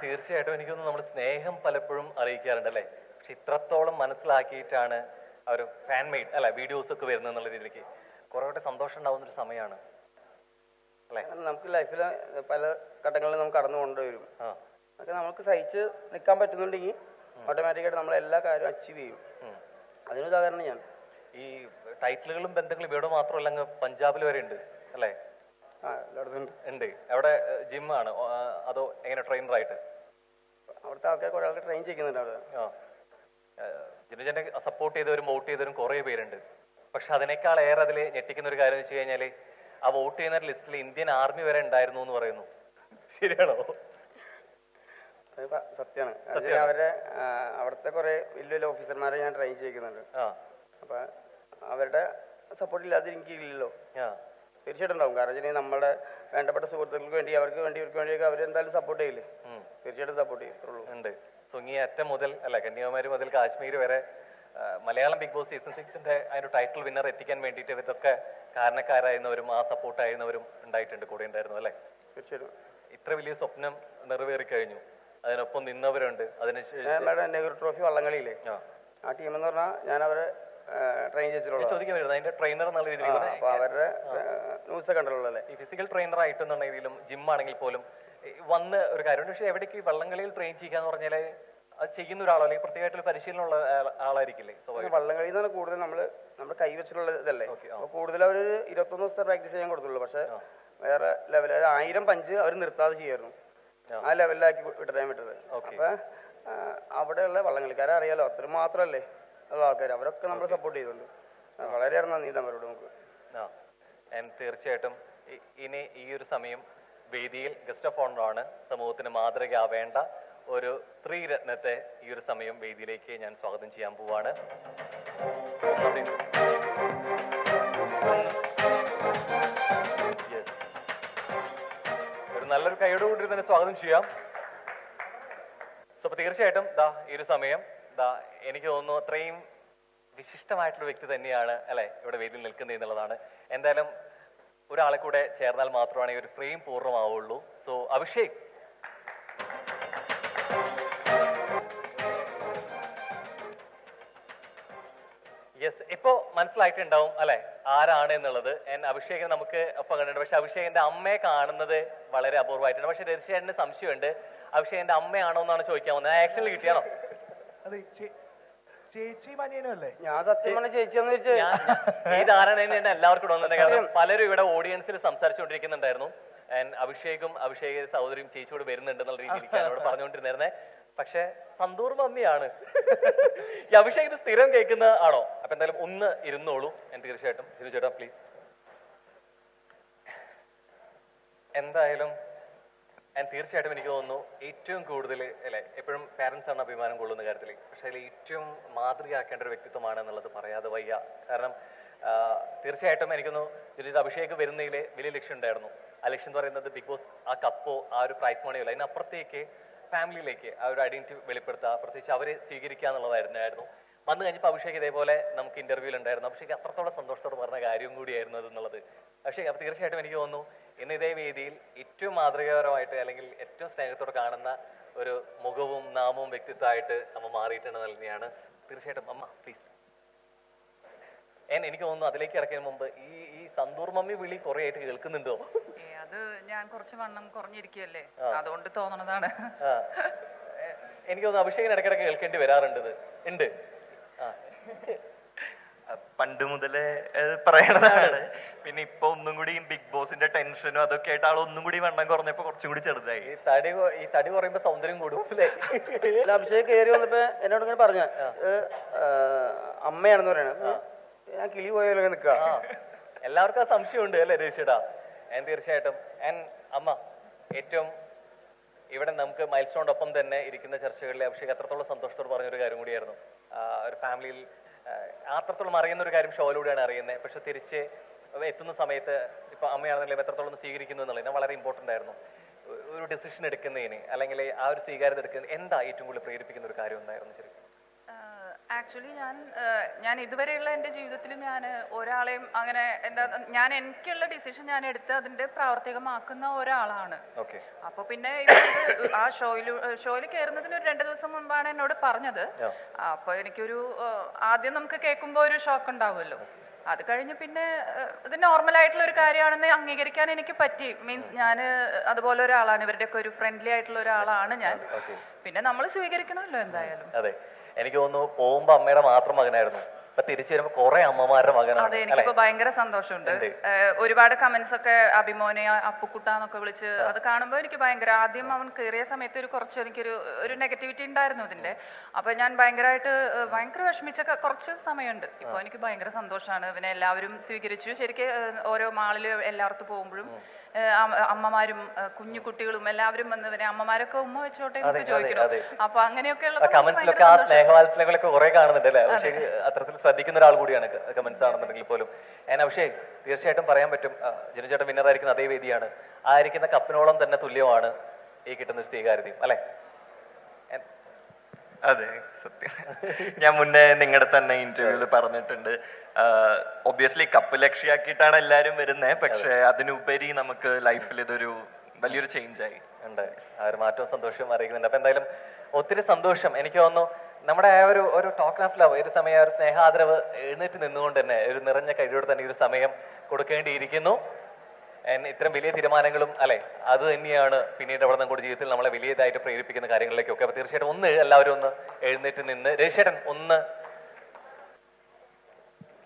തീർച്ചയായിട്ടും എനിക്കൊന്ന് നമ്മൾ സ്നേഹം പലപ്പോഴും അറിയിക്കാറുണ്ട് അല്ലേ. പക്ഷെ ഇത്രത്തോളം മനസ്സിലാക്കിയിട്ടാണ് ആ ഒരു ഫാൻ മെയ്ഡ് അല്ലെ വീഡിയോസ് ഒക്കെ വരുന്നത് എന്നുള്ള രീതിയിലേക്ക് കുറെ കൂടെ സന്തോഷം ഉണ്ടാവുന്ന ഒരു സമയമാണ് അല്ലേ.
നമുക്ക് ലൈഫിൽ പല ഘട്ടങ്ങളിൽ നമുക്ക് കടന്നു കൊണ്ടുവരും. അതൊക്കെ നമുക്ക് സഹിച്ച് നിൽക്കാൻ പറ്റുന്നുണ്ടെങ്കിൽ ഓട്ടോമാറ്റിക്കായിട്ട് നമ്മൾ എല്ലാ കാര്യവും അച്ചീവ് ചെയ്യും. അതിന് ഉദാഹരണം ഞാൻ
ഈ ടൈറ്റിലുകളും ബന്ധങ്ങളും ഇവിടെ മാത്രമല്ല, അങ്ങ് പഞ്ചാബിൽ വരെ ഉണ്ട് അല്ലേ. ഉണ്ട്. അവിടെ ജിമ്മാണ് അതോ എങ്ങനെ ട്രെയിനറായിട്ട്?
അവിടുത്തെ ആൾക്കാർക്ക് ഒരാൾക്ക് ട്രെയിൻ ചെയ്യുന്നുണ്ട് അവിടെ.
ജിനുജനെ സപ്പോർട്ട് ചെയ്തവരും വോട്ട് ചെയ്തവരും കുറേ പേരുണ്ട്. പക്ഷെ അതിനേക്കാൾ ഏറെ അതിൽ ഞെട്ടിക്കുന്ന ഒരു കാര്യം എന്ന് വെച്ച് കഴിഞ്ഞാൽ ആ വോട്ട് ചെയ്യുന്ന ലിസ്റ്റിൽ ഇന്ത്യൻ ആർമി വരെ ഉണ്ടായിരുന്നു എന്ന് പറയുന്നു. ശരിയാണോ?
സത്യമാണ്. അവരെ അവിടുത്തെ കുറെ വലിയ വലിയ ഓഫീസർമാരെ ഞാൻ ട്രെയിൻ ചെയ്യിക്കുന്നുണ്ട്. അപ്പൊ അവരുടെ സപ്പോർട്ട് ഇല്ലാതെ എനിക്കില്ലല്ലോ. തീർച്ചയായിട്ടും ഉണ്ടാവും. കാരണം വെച്ചാൽ നമ്മുടെ വേണ്ടപ്പെട്ട സുഹൃത്തുക്കൾക്ക് വേണ്ടി അവർക്ക് വേണ്ടി ഇവർക്ക് വേണ്ടിയൊക്കെ അവരെന്തായാലും സപ്പോർട്ട് ചെയ്യില്ലേ. തീർച്ചയായിട്ടും സപ്പോർട്ട് ചെയ്യത്തുള്ളൂ.
ഉണ്ട്. സോ ഈ അറ്റം മുതൽ അല്ല കന്യാകുമാരി മുതൽ കാശ്മീർ വരെ മലയാളം ബിഗ് ബോസ് സീസൺ 6ന്റെ ആ ഒരു ടൈറ്റിൽ വിന്നർ എത്തിക്കാൻ വേണ്ടിയിട്ട് ഇവരൊക്കെ കാരണക്കാരായിരുന്നവരും ആ സപ്പോർട്ടായിരുന്നവരും ഉണ്ടായിട്ടുണ്ട്, കൂടെ ഉണ്ടായിരുന്നു അല്ലേ.
തീർച്ചയായിട്ടും
ഇത്ര വലിയ സ്വപ്നം നിറവേറി കഴിഞ്ഞു, അതിനൊപ്പം നിന്നവരുണ്ട്. അതിനുശേഷം
നെഹ്റു ട്രോഫി വള്ളംകളിയില്ലേ, ആ ടീം എന്ന് പറഞ്ഞാൽ ഞാൻ അവരെ ട്രെയിൻ ചെയ്തിട്ടുള്ളൂ.
ചോദിക്കാൻ വരുന്നത് അതിന്റെ ട്രെയിനർ എന്നുള്ള രീതിയിൽ
അവരുടെ ന്യൂസ് കണ്ടുള്ളൂ അല്ലേ.
ഈ ഫിസിക്കൽ ട്രെയിനർ ആയിട്ടെന്നുണ്ടെങ്കിലും ജിം ആണെങ്കിൽ പോലും വന്ന് ഒരു കാര്യമുണ്ട്. പക്ഷെ എവിടേക്ക് വള്ളംകളിയിൽ ട്രെയിൻ ചെയ്യാന്ന് പറഞ്ഞാൽ അത് ചെയ്യുന്ന ഒരാളോ അല്ലെങ്കിൽ പ്രത്യേകമായിട്ടുള്ള പരിശീലനമുള്ള ആളായിരിക്കില്ലേ?
വള്ളംകളി എന്ന് പറഞ്ഞാൽ കൂടുതൽ നമ്മുടെ കൈ വെച്ചിട്ടുള്ള ഇതല്ലേ. അപ്പൊ കൂടുതൽ അവർ 21 ദിവസത്തെ പ്രാക്ടീസ് ചെയ്യാൻ കൊടുത്തുള്ളൂ. പക്ഷെ വേറെ ലെവൽ 1000 പഞ്ച് അവർ നിർത്താതെ ചെയ്യായിരുന്നു. ആ ലെവലിലാക്കി വിട്ടാൻ വിട്ടത്. അപ്പൊ അവിടെയുള്ള വള്ളംകളിക്കാരെ അറിയാലോ, അത്രയും മാത്രമല്ലേ ഉള്ള ആൾക്കാർ, അവരൊക്കെ നമ്മളെ സപ്പോർട്ട് ചെയ്തിട്ടുണ്ട്. വളരെയേറെ നന്ദി അവരോട് നമുക്ക്.
തീർച്ചയായിട്ടും ഇനി ഈ ഒരു സമയം വേദിയിൽ ഗസ്റ്റ് ഓഫ് ഓണറാണ്, സമൂഹത്തിന് മാതൃകയാവേണ്ട ഒരു സ്ത്രീരത്നത്തെ ഈ ഒരു സമയം വേദിയിലേക്ക് ഞാൻ സ്വാഗതം ചെയ്യാൻ പോവാണ്. ഒരു നല്ലൊരു കൈയോടുകൂടി തന്നെ സ്വാഗതം ചെയ്യാം. സോ അപ്പൊ തീർച്ചയായിട്ടും ഈ ഒരു സമയം എനിക്ക് തോന്നുന്നു അത്രയും വിശിഷ്ടമായിട്ടുള്ള വ്യക്തി തന്നെയാണ് അല്ലെ ഇവിടെ വേദിയിൽ നിൽക്കുന്നത് എന്നുള്ളതാണ്. എന്തായാലും ഒരാളെ കൂടെ ചേർന്നാൽ മാത്രമാണ് ഈ ഒരു ഫ്രെയിം പൂർണ്ണമാവുള്ളൂ. സോ അഭിഷേക്, യെസ്, ഇപ്പോ മനസ്സിലായിട്ടുണ്ടാവും അല്ലെ ആരാണ് എന്നുള്ളത്. അഭിഷേകിനെ നമുക്ക് ഒപ്പം കണ്ടിട്ടുണ്ട്. പക്ഷെ അഭിഷേകിന്റെ അമ്മയെ കാണുന്നത് വളരെ അപൂർവമായിട്ടുണ്ട്. പക്ഷെ തീർച്ചയായിട്ടും സംശയമുണ്ട്, അഭിഷേകിന്റെ അമ്മയാണോ എന്നാണ് ചോദിക്കാൻ വന്നത്. ആക്ഷനിൽ കിട്ടിയാണോ?
ചേച്ചി മനിയനല്ലേ?
ഞാൻ സത്യം പറഞ്ഞ ചേച്ചിയെന്ന് വെച്ച്
ഈ ധാരണ തന്നെയാണ് എല്ലാവർക്കും ഇടുന്നത്. കാരണം പലരും ഇവിടെ ഓഡിയൻസിൽ സംസാരിച്ചുകൊണ്ടിരിക്കുന്നുണ്ടായിരുന്നു. അഭിഷേകും അഭിഷേക സഹോദരിയും ചേച്ചിയോട് വരുന്നുണ്ട് എന്നുള്ള രീതിയിലേക്ക് എന്നോട് പറഞ്ഞുകൊണ്ടിരുന്നേ. പക്ഷെ സന്തൂർ മമ്മിയാണ് ഈ അഭിഷേക് ഇത് സ്ഥിരം കേൾക്കുന്ന ആണോ? അപ്പൊ എന്തായാലും ഒന്ന് ഇരുന്നോളൂ. തീർച്ചയായിട്ടും ജിനു ചേട്ടാ പ്ലീസ്. എന്തായാലും തീർച്ചയായിട്ടും എനിക്ക് തോന്നുന്നു ഏറ്റവും കൂടുതൽ അല്ലെ എപ്പോഴും പാരന്റ്സ് ആണ് അഭിമാനം കൊള്ളുന്ന കാര്യത്തിൽ. പക്ഷെ അതിൽ ഏറ്റവും മാതൃകയാക്കേണ്ട ഒരു വ്യക്തിത്വമാണ് എന്നുള്ളത് പറയാതെ വയ്യ. കാരണം തീർച്ചയായിട്ടും എനിക്കൊന്നു ഇതിൽ അഭിഷേക് വരുന്നതിൽ വലിയ ലക്ഷ്യം ഉണ്ടായിരുന്നു. ആ ലക്ഷ്യം എന്ന് പറയുന്നത് ബിഗ് ബോസ് ആ കപ്പോ ആ ഒരു പ്രൈസ് മണിയോ അല്ല, അതിനപ്പുറത്തേക്ക് ഫാമിലിയിലേക്ക് ആ ഒരു ഐഡന്റിറ്റി വെളിപ്പെടുത്തുക, പ്രത്യേകിച്ച് അവരെ സ്വീകരിക്കുക എന്നുള്ളതായിരുന്നു. വന്നു കഴിഞ്ഞപ്പോൾ അഭിഷേക് ഇതേപോലെ നമുക്ക് ഇന്റർവ്യൂവിൽ ഉണ്ടായിരുന്നു. അഭിഷേക് അത്രത്തോളം സന്തോഷത്തോടെ പറഞ്ഞ കാര്യം കൂടിയായിരുന്നു അതെന്നുള്ളത്. പക്ഷേ അപ്പോൾ തീർച്ചയായിട്ടും എനിക്ക് തോന്നുന്നു ഇന്ന് ഇതേ വേദിയിൽ ഏറ്റവും മാതൃകാപരമായിട്ട് അല്ലെങ്കിൽ ഏറ്റവും സ്നേഹത്തോടെ കാണുന്ന ഒരു മുഖവും നാമവും വ്യക്തിത്വമായിട്ട് അമ്മ മാറിയിട്ടുണ്ടെന്ന് തന്നെയാണ്. തീർച്ചയായിട്ടും അമ്മ പ്ലീസ്. എനിക്ക് തോന്നുന്നു അതിലേക്ക് ഇറക്കുന്നതിന് മുമ്പ് ഈ സന്തൂർ മമ്മി വിളി കുറെ ആയിട്ട് കേൾക്കുന്നുണ്ടോ?
അത് ഞാൻ കുറച്ച് വണ്ണം കുറഞ്ഞിരിക്കുകയല്ലേ, അതുകൊണ്ട് തോന്നണതാണ്.
എനിക്ക് തോന്നുന്നു അഭിഷേകിന് ഇടയ്ക്കിടയ്ക്ക് കേൾക്കേണ്ടി വരാറുണ്ട്. ഉണ്ട്.
പണ്ട് മുതലേ പറയണതാണ്. പിന്നെ ഇപ്പൊ ഒന്നും കൂടി ബിഗ് ബോസിന്റെ ടെൻഷനും അതൊക്കെ ആയിട്ട് ആൾ ഒന്നും കൂടി വണ്ണം കുറഞ്ഞപ്പോ കുറച്ചും കൂടി ചെറുതായി.
ഈ തടി കുറയുമ്പോ സൗന്ദര്യം കൂടും അല്ലേ?
അഭിഷേക് കയറി വന്നപ്പോ എന്നോട് ഇങ്ങനെ പറഞ്ഞ അമ്മയാണെന്ന് പറയണത്. ഞാൻ കിളി പോയാലോ നിൽക്കുക.
എല്ലാവർക്കും ആ സംശയമുണ്ട് അല്ലേ രജിഷേട്ടാ? തീർച്ചയായിട്ടും അമ്മ ഏറ്റവും ഇവിടെ നമുക്ക് മൈൽ സ്റ്റോണിനൊപ്പം തന്നെ ഇരിക്കുന്ന ചർച്ചകളിലെ അഭിഷേക് അത്രത്തോളം സന്തോഷത്തോട് പറഞ്ഞൊരു കാര്യം കൂടിയായിരുന്നു. ഒരു ഫാമിലിയിൽ അത്രത്തോളം അറിയുന്ന ഒരു കാര്യം ഷോയിലൂടെയാണ് അറിയുന്നത്. പക്ഷെ തിരിച്ച് എത്തുന്ന സമയത്ത് ഇപ്പൊ അമ്മയാണെന്നുണ്ടെങ്കിൽ എത്രത്തോളം സ്വീകരിക്കുന്നു എന്നുള്ളത് വളരെ ഇമ്പോർട്ടൻ്റ് ആയിരുന്നു. ഒരു ഡെസിഷൻ എടുക്കുന്നതിന് അല്ലെങ്കിൽ ആ ഒരു സ്വീകാര്യത എടുക്കുന്നതിന് എന്താ ഏറ്റവും കൂടുതൽ പ്രേരിപ്പിക്കുന്ന ഒരു കാര്യം എന്തായിരുന്നു ശരി?
ആക്ച്വലി ഞാൻ ഇതുവരെയുള്ള എൻ്റെ ജീവിതത്തിൽ ഞാൻ ഒരാളെയും അങ്ങനെ ഞാൻ എനിക്കുള്ള ഡിസിഷൻ ഞാൻ എടുത്ത് അതിന്റെ പ്രാവർത്തികമാക്കുന്ന ഒരാളാണ്. അപ്പൊ പിന്നെ ആ ഷോയിൽ കയറുന്നതിന് ഒരു 2 ദിവസം മുൻപാണ് എന്നോട് പറഞ്ഞത്. അപ്പൊ എനിക്കൊരു ആദ്യം നമുക്ക് കേൾക്കുമ്പോൾ ഒരു ഷോക്ക് ഉണ്ടാവുമല്ലോ. അത് കഴിഞ്ഞ് പിന്നെ ഇത് നോർമലായിട്ടുള്ള ഒരു കാര്യമാണെന്ന് അംഗീകരിക്കാൻ എനിക്ക് പറ്റി. മീൻസ് ഞാൻ അതുപോലെ ഒരാളാണ്, ഇവരുടെയൊക്കെ ഒരു ഫ്രണ്ട്ലി ആയിട്ടുള്ള ഒരാളാണ് ഞാൻ. പിന്നെ നമ്മൾ സ്വീകരിക്കണമല്ലോ എന്തായാലും.
അതെ, എനിക്ക് തോന്നുന്നു പോകുമ്പോ അമ്മയുടെ മാത്രം മകനായിരുന്നു, ഇപ്പൊ തിരിച്ചു വരുമ്പോ കുറെ അമ്മമാരുടെ മകനാണ്.
അതെ, എനിക്കിപ്പോ ഭയങ്കര സന്തോഷമുണ്ട്. ഒരുപാട് കമന്റ്സ് ഒക്കെ അഭിമോനെ അപ്പുക്കുട്ടാന്നൊക്കെ വിളിച്ച് അത് കാണുമ്പോൾ എനിക്ക് ഭയങ്കര, ആദ്യം അവൻ കയറിയ സമയത്ത് എനിക്കൊരു നെഗറ്റിവിറ്റി ഉണ്ടായിരുന്നു ഇതിന്റെ. അപ്പൊ ഞാൻ ഭയങ്കര വിഷമിച്ച കുറച്ച് സമയമുണ്ട്. ഇപ്പൊ എനിക്ക് ഭയങ്കര സന്തോഷമാണ്. ഇവനെ എല്ലാവരും സ്വീകരിച്ചു. ശരിക്കും ഓരോ മാളില് എല്ലായിടത്തും പോകുമ്പോഴും അമ്മമാരും കുഞ്ഞു കുട്ടികളും എല്ലാവരും വന്ന് ഇവനെ അമ്മമാരൊക്കെ ഉമ്മ വെച്ചോട്ടെ എന്നൊക്കെ ചോദിക്കണം. അപ്പൊ അങ്ങനെയൊക്കെയുള്ള
സ്നേഹവാത്സല്യങ്ങളൊക്കെ കുറെ കാണുന്നുണ്ട് അല്ലേ? പക്ഷേ അത്തരത്തിൽ ശ്രദ്ധിക്കുന്ന ഒരാൾ കൂടിയാണ് കമന്റ്സ് ആണെന്നുണ്ടെങ്കിൽ പോലും. പക്ഷേ തീർച്ചയായിട്ടും പറയാൻ പറ്റും ജിനു ചേട്ടൻ വിന്നർ ആയിരിക്കുന്ന അതേ വേദിയാണ്, ആയിരിക്കുന്ന കപ്പിനോളം തന്നെ തുല്യമാണ് ഈ കിട്ടുന്ന സ്വീകാര്യതയും അല്ലെ?
അതെ, സത്യം. ഞാൻ മുന്നേ നിങ്ങളുടെ തന്നെ ഇന്റർവ്യൂല് പറഞ്ഞിട്ടുണ്ട്, ഒബ്വിയസ്ലി കപ്പ് ലക്ഷ്യമാക്കിയിട്ടാണ് എല്ലാരും വരുന്നത്. പക്ഷെ അതിനുപരി നമുക്ക് ലൈഫിൽ ഇതൊരു വലിയൊരു ചേഞ്ച് ആയി
ഉണ്ട്. ആ ഒരു മാറ്റവും സന്തോഷവും അറിയിക്കുന്നുണ്ട്. അപ്പൊ എന്തായാലും ഒത്തിരി സന്തോഷം. എനിക്ക് തോന്നുന്നു നമ്മുടെ ആ ഒരു ടോക്ക് ഓഫ് ലവ്, ഒരു സമയം ഒരു സ്നേഹാദരവ് എഴുന്നേറ്റ് നിന്നുകൊണ്ട് തന്നെ ഒരു നിറഞ്ഞ കഴിയോടെ തന്നെ ഒരു സമയം കൊടുക്കേണ്ടിയിരിക്കുന്നു. ഇത്തരം വലിയ തീരുമാനങ്ങളും അല്ലെ, അത് തന്നെയാണ് പിന്നീട് അവിടെ നമ്മുടെ ജീവിതത്തിൽ നമ്മളെ വലിയതായിട്ട് പ്രേരിപ്പിക്കുന്ന കാര്യങ്ങളിലേക്കൊക്കെ. അപ്പൊ തീർച്ചയായിട്ടും എല്ലാവരും ഒന്ന് എഴുന്നേറ്റ് നിന്ന് രജിഷേട്ടൻ ഒന്ന്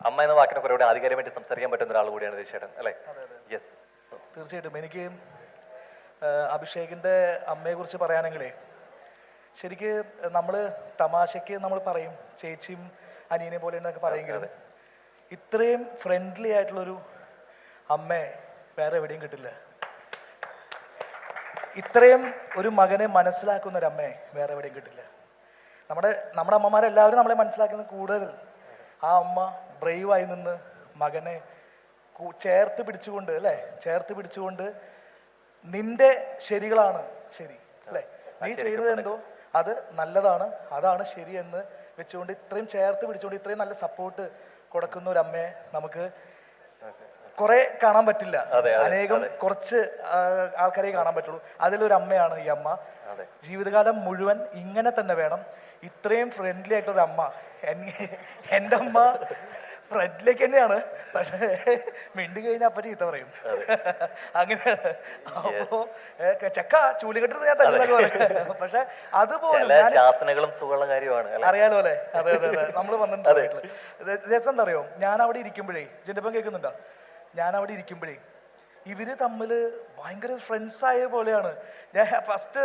അമ്മ എന്ന വാക്കിനെ കുറേ കൂടെ ആധികാരികമായിട്ട് സംസാരിക്കാൻ പറ്റുന്ന ഒരാൾ കൂടിയാണ് രജിഷേട്ടൻ അല്ലെ? യെസ്,
തീർച്ചയായിട്ടും. എനിക്ക് അഭിഷേകിന്റെ അമ്മയെ കുറിച്ച് പറയുകയാണെങ്കിലേ, ശരിക്ക് നമ്മൾ തമാശയ്ക്ക് നമ്മൾ പറയും ചേച്ചിയും അനിയനെ പോലെ എന്നൊക്കെ പറയുമെങ്കിലും ഇത്രയും ഫ്രണ്ട്ലി ആയിട്ടുള്ളൊരു അമ്മയെ വേറെ എവിടെയും കിട്ടില്ല. ഇത്രയും ഒരു മകനെ മനസ്സിലാക്കുന്ന ഒരു അമ്മയെ വേറെ എവിടെയും കിട്ടില്ല. നമ്മുടെ അമ്മമാരെല്ലാവരും നമ്മളെ മനസ്സിലാക്കുന്നത് കൂടുതൽ ആ അമ്മ ബ്രേവായി നിന്ന് മകനെ ചേർത്ത് പിടിച്ചുകൊണ്ട് അല്ലേ, ചേർത്ത് പിടിച്ചുകൊണ്ട് നിന്റെ ശരികളാണ് ശരി അല്ലേ, നീ ചെയ്തത് എന്തോ അത് നല്ലതാണ്, അതാണ് ശരിയെന്ന് വെച്ചുകൊണ്ട് ഇത്രയും ചേർത്ത് പിടിച്ചുകൊണ്ട് ഇത്രയും നല്ല സപ്പോർട്ട് കൊടുക്കുന്ന ഒരു അമ്മയെ നമുക്ക് കുറെ കാണാൻ പറ്റില്ല. അനേകം കുറച്ച് ആൾക്കാരെ കാണാൻ പറ്റുള്ളൂ. അതിലൊരു അമ്മയാണ് ഈ അമ്മ. ജീവിതകാലം മുഴുവൻ ഇങ്ങനെ തന്നെ വേണം. ഇത്രയും ഫ്രണ്ട്ലി ആയിട്ടൊരു അമ്മ. എൻ്റെ അമ്മ ഫ്രണ്ടിലേക്ക് തന്നെയാണ്, പക്ഷേ മിണ്ടി കഴിഞ്ഞാൽ അപ്പ ചീത്ത പറയും. അങ്ങനെയാണ്. അപ്പോ ചെക്ക ചൂലികെട്ടിട്ട് ഞാൻ തരുന്നൊക്കെ പറയും. പക്ഷെ അതുപോലും അറിയാലോ അല്ലെ. അതെ അതെ അതെ, നമ്മള് വന്നിട്ടുണ്ട്. രസം എന്താ അറിയോ, ഞാൻ അവിടെ ഇരിക്കുമ്പോഴേ, ജിൻഡപ്പം കേൾക്കുന്നുണ്ടോ, ഞാൻ അവിടെ ഇരിക്കുമ്പോഴേ ഇവര് തമ്മില് ഭയങ്കര ഫ്രണ്ട്സ് ആയ പോലെയാണ്. ഞാൻ ഫസ്റ്റ്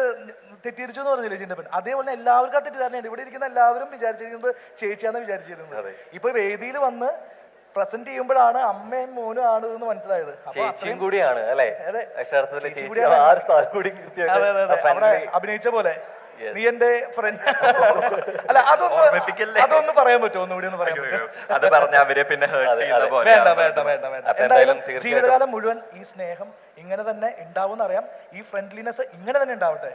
തെറ്റിദ്ധരിച്ചു എന്ന് പറഞ്ഞില്ലേ ജിൻഡപ്പൻ, അതേപോലെ എല്ലാവർക്കും ആ തെറ്റിദ്ധാരണയാണ്. ഇവിടെ ഇരിക്കുന്ന എല്ലാവരും വിചാരിച്ചിരുന്നത് ചേച്ചിയാന്ന് വിചാരിച്ചിരുന്നത്. ഇപ്പൊ വേദിയിൽ വന്ന് പ്രസന്റ് ചെയ്യുമ്പോഴാണ് അമ്മയും മോനും ആണ് എന്ന് മനസ്സിലായത്.
കൂടിയാണ്
അവിടെ അഭിനയിച്ച പോലെ നീ എന്റെ ഫ്രണ്ട് അല്ല, അതൊന്നും പറയാൻ പറ്റുമോ? ഒന്നുകൂടി ഒന്ന് പറയാൻ പറ്റുമോ?
അത് പറഞ്ഞ അവരെ പിന്നെ
വേണ്ട വേണ്ട വേണ്ട വേണ്ട. എന്തായാലും ജീവിതകാലം മുഴുവൻ ഈ സ്നേഹം ഇങ്ങനെ തന്നെ ഉണ്ടാവും അറിയാം. ഈ ഫ്രണ്ട്ലിനെസ് ഇങ്ങനെ തന്നെ ഉണ്ടാവട്ടെ.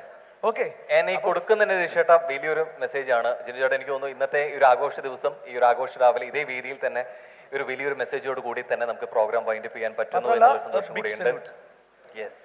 ഓക്കെ,
ഈ കൊടുക്കുന്നതിന്റെ രക്ഷേട്ടാ വലിയൊരു മെസ്സേജ് ആണ് ജിൻഡോ ചേട്ടാ. എനിക്ക് തോന്നുന്നു ഇന്നത്തെ ഈ ഒരു ആഘോഷ ദിവസം, ഈ ഒരു ആഘോഷ രാവിലെ ഇതേ വേദിയിൽ തന്നെ ഒരു വലിയൊരു മെസ്സേജോട് കൂടി തന്നെ നമുക്ക് പ്രോഗ്രാം വൈൻഡപ്പ് ചെയ്യാൻ പറ്റുന്നു എന്നുള്ള സന്തോഷം കൂടിയുണ്ട്. യെസ്.